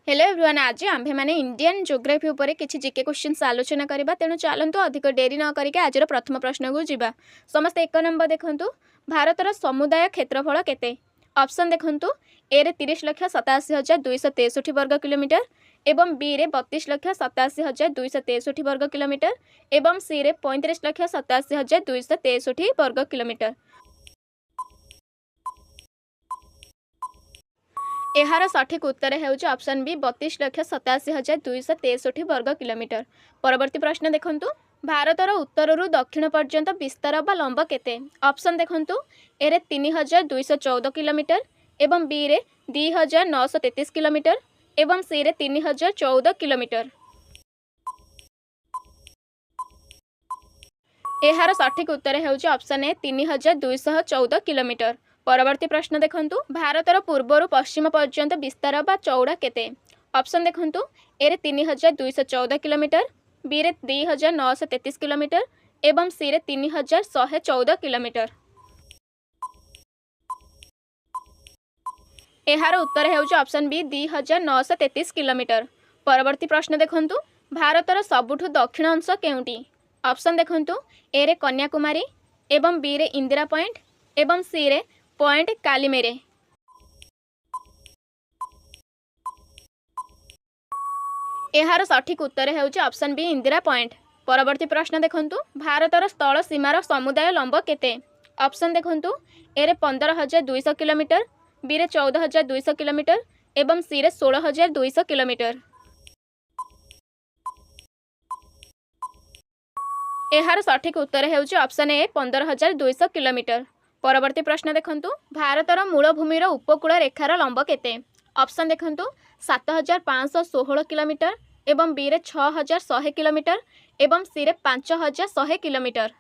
Hello everyone, आज आम्भे माने Indian geography उपरे किछि जीके क्वेश्चंस आलोचना करबा। तेणु चलंतु अधिक डेरी न करिके आजर प्रथम प्रश्न को जीवा। समस्त एक नंबर देखंतु, भारतर समुदाय क्षेत्रफल केते? ऑप्शन देखंतु, ए रे 30,87,263 वर्ग किलोमीटर एवं बी रे 32,87,263 वर्ग किलोमीटर एवं सी रे 35,87,263 वर्ग किलोमीटर। एहार सठिक उत्तर हेउछि ऑप्शन बी 32,87,263 वर्ग किलोमीटर। परवर्ती प्रश्न देखंतु, भारतर उत्तरରୁ दक्षिण पर्यंत विस्तार बा लंब केते? ऑप्शन देखंतु, ए रे 3,214 किलोमीटर एवं बी रे 2,933 किलोमीटर एवं सी रे 3,014 किलोमीटर। एहार सठिक उत्तर हेउछि ऑप्शन ए 3,214 किलोमीटर। परवर्ती प्रश्न देखंतु, भारतर पूर्वरु पश्चिम पर्यंत विस्तार बा चौड़ा केते? ऑप्शन देखंतु, ए रे 3,214 किलोमीटर, बी रे 2,933 किलोमीटर एवं सी रे 3,114 किलोमीटर। एहार उत्तर हेउछि ऑप्शन बी 2,933 किलोमीटर। परवर्ती प्रश्न देखंतु, भारतर सबुठु दक्षिण अंश केउंटी? ऑप्शन देखंतु, ए रे कन्याकुमारी एवं बी रे इंदिरा पॉइंट एवं सी रे पॉइंट कालीमेरे। एहार सठिक उत्तर हेउछि ऑप्शन बी इंदिरा पॉइंट। परवर्ती प्रश्न देखंतु, भारतर स्थल सीमार समुदाय लंब केते? ऑप्शन देखंतु, ए रे 15,200 किलोमीटर, बी रे 14,200 किलोमीटर एवं सी रे 16,200 किलोमीटर। एहार सठिक उत्तर हेउछि ऑप्शन ए 15,200 किलोमीटर। परवर्ती प्रश्न देखंतु, भारतर मूल भूमिर उपकूल रेखार लंब केते? ऑप्शन देखंतु, 7,516 किलोमीटर एवं बी रे 6,100 किलोमीटर एवं सी रे 5,100 किलोमीटर।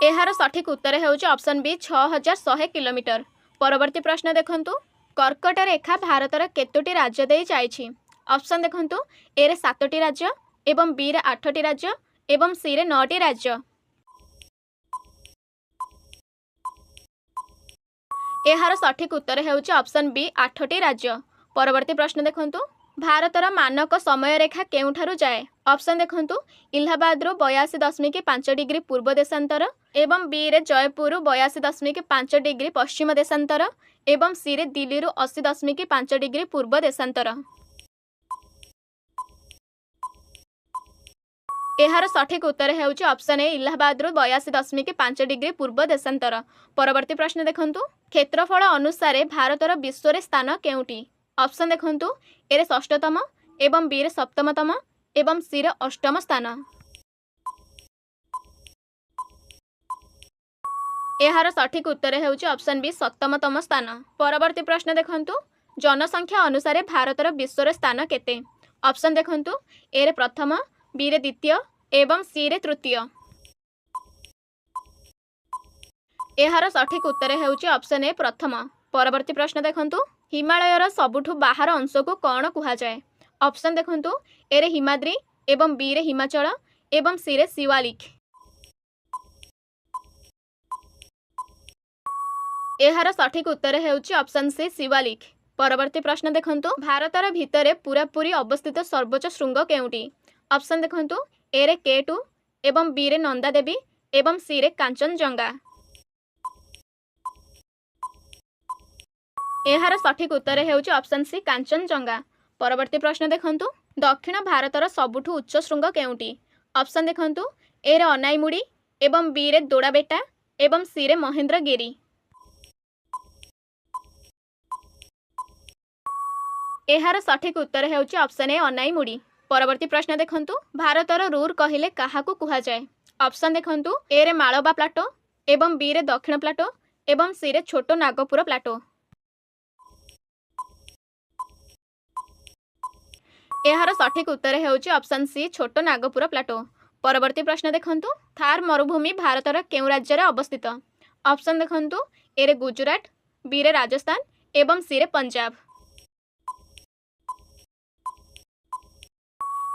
एहार सठिक उत्तर हेउछि ऑप्शन बी 6,100 किलोमीटर। परवर्ती प्रश्न देखंतु, कर्कट रेखा भारतर केतोटी राज्य देई जाइछि? ऑप्शन देखंतु, ए रे 7टी राज्य एवं बी रे 8टी राज्य एवं सी रे 9टी राज्य। एहार सठिक उत्तर हेउछि ऑप्शन बी 8टी राज्य। परवर्ती प्रश्न देखंतु, भारतर मानक समय रेखा केउठारु जाए? ऑप्शन देखंतु, इलाहाबाद रु 82.5 डिग्री पूर्व देशांतर एवं बी रे जयपुर 82.5 डिग्री पश्चिम देशांतर एवं सी रे दिल्ली रु 80.5 डिग्री पूर्व देशांतर। एहार सठिक उत्तर हेउछि ऑप्शन ए इलाहाबाद रु 82.5 डिग्री पूर्व देशांतर। परवर्ती प्रश्न देखंतु, क्षेत्रफल अनुसार भारतर विश्व स्थान केउटी? ऑप्शन देखंतु, ए रे 6ष्ठतम एवं बी रे 7मतम एवं सी रे 8म स्थान। एहार सठिक उत्तर हेउछि ऑप्शन बी 7मतम स्थान। परवर्ती प्रश्न देखंतु, जनसंख्या अनुसार भारतर विश्व स्थान केते? ऑप्शन देखंतु, ए रे प्रथम, बी रे द्वितीय एवं सी रे तृतीय। एहार सठिक उत्तर हेउछि ऑप्शन ए प्रथम। परवर्ती प्रश्न देखंतु, हिमालयर सबुठु बाहर अंश को कौन कुहा जाए? ऑप्शन देखंतु, ए रे हिमाद्री एवं बी रे हिमाचल एवं सी रे शिवालिक। एहार सठिक उत्तर हेउछि ऑप्शन सी शिवालिक। परवर्ती प्रश्न देखंतु, भारतर भितरे पूरापूरी अवस्थित सर्वोच्च शृंग केउटी? ऑप्शन देखंतु, ए रे K2 एवं बी रे नंदा देवी एवं सी रे कांचनजंगा। एहार सठिक उत्तर हेउछि ऑप्शन सी कांचनजंगा। परवर्ती प्रश्न देखंतु, दक्षिण भारतर सबुठु उच्च शृंग केउटी? ऑप्शन देखंतु, ए रे अनाईमुड़ी एवं बी रे दोड़ाबेटा एवं सी रे महेंद्रगिरी। एहार सठिक उत्तर हेउछि ऑप्शन ए अनाईमुड़ी। परवर्ती प्रश्न देखंतु, भारतर रूर कहिले काहाकू कुहा जाए? ऑप्शन देखंतु, ए रे मालवा प्लाटो एवं बी रे दक्षिण प्लाटो एवं सी रे छोटो नागपुर प्लाटो। एहार सठिक उत्तर हेउछि ऑप्शन सी छोटो नागपुर प्लाटो। परवर्ती प्रश्न देखंतु, थार मरुभूमि भारतर केउ राज्य रे अवस्थित? ऑप्शन देखंतु, ए रे गुजरात, बी रे राजस्थान एवं सी रे पंजाब।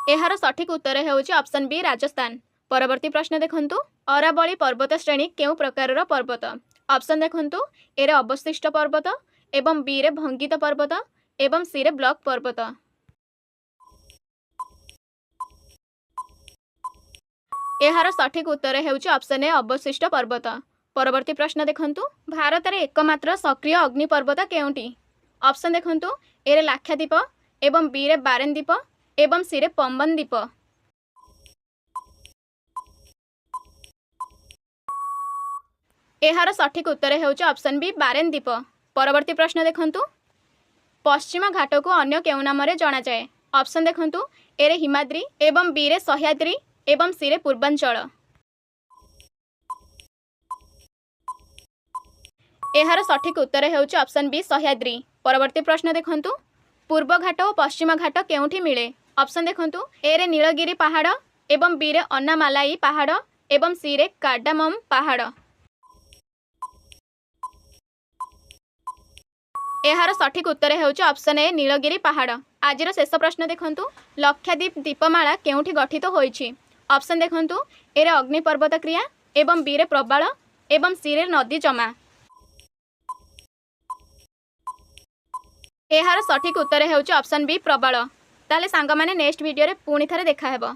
एहार सठिक उत्तर हेउछि ऑप्शन बी राजस्थान। परवर्ती प्रश्न देखंतु, अरावली पर्वत श्रेणी केउ प्रकारर पर्वत? ऑप्शन देखंतु, ए रे अवशिष्ट पर्वत एवं बी रे भंगित पर्वत एवं सी रे ब्लॉक पर्वत। एहार सठिक उत्तर हेउछि ऑप्शन ए अवशिष्ट पर्वत। परवर्ती प्रश्न देखंतु, भारत रे एकमात्र सक्रिय अग्नि पर्वत केउंटी? ऑप्शन देखंतु, ए रे लाक्षाद्वीप एवं बी रे बारेन द्वीप एवं सी रे पंबन द्वीप। एहार सठिक उत्तर हेउछि ऑप्शन बी बारेन द्वीप। परवर्ती प्रश्न देखंतु, पश्चिम घाट को अन्य केउ नाम रे जाना जाए? ऑप्शन देखंतु, ए रे हिमाद्री एवं बी रे सह्याद्री एवं सी रे पूर्वांचल। एहार सठिक उत्तर हेउछि ऑप्शन बी सह्याद्री। परवर्ती प्रश्न देखंतु, पूर्व घाट और पश्चिम घाट केउठी मिले? ऑप्शन देखंतु, ए रे नीलगिरी पहाड़ एवं बी रे अन्नामालाई पहाड़ एवं सी रे कार्डामम पहाड़। एहार सठिक उत्तर हेउछि ऑप्शन ए नीलगिरी पहाड़। आज शेष प्रश्न देखंतु, लक्षाद्वीप द्वीपमाला केउठी गठित होइछि? ऑप्शन देखंतु, ए रे अग्नि पर्वत क्रिया एवं बी रे प्रबाल एवं सी रे नदी जमा। एहार सठिक उत्तर हेउछि ऑप्शन बी प्रबाल। ताले सांग माने नेक्स्ट वीडियो रे पुणी थरे देखा हेबो।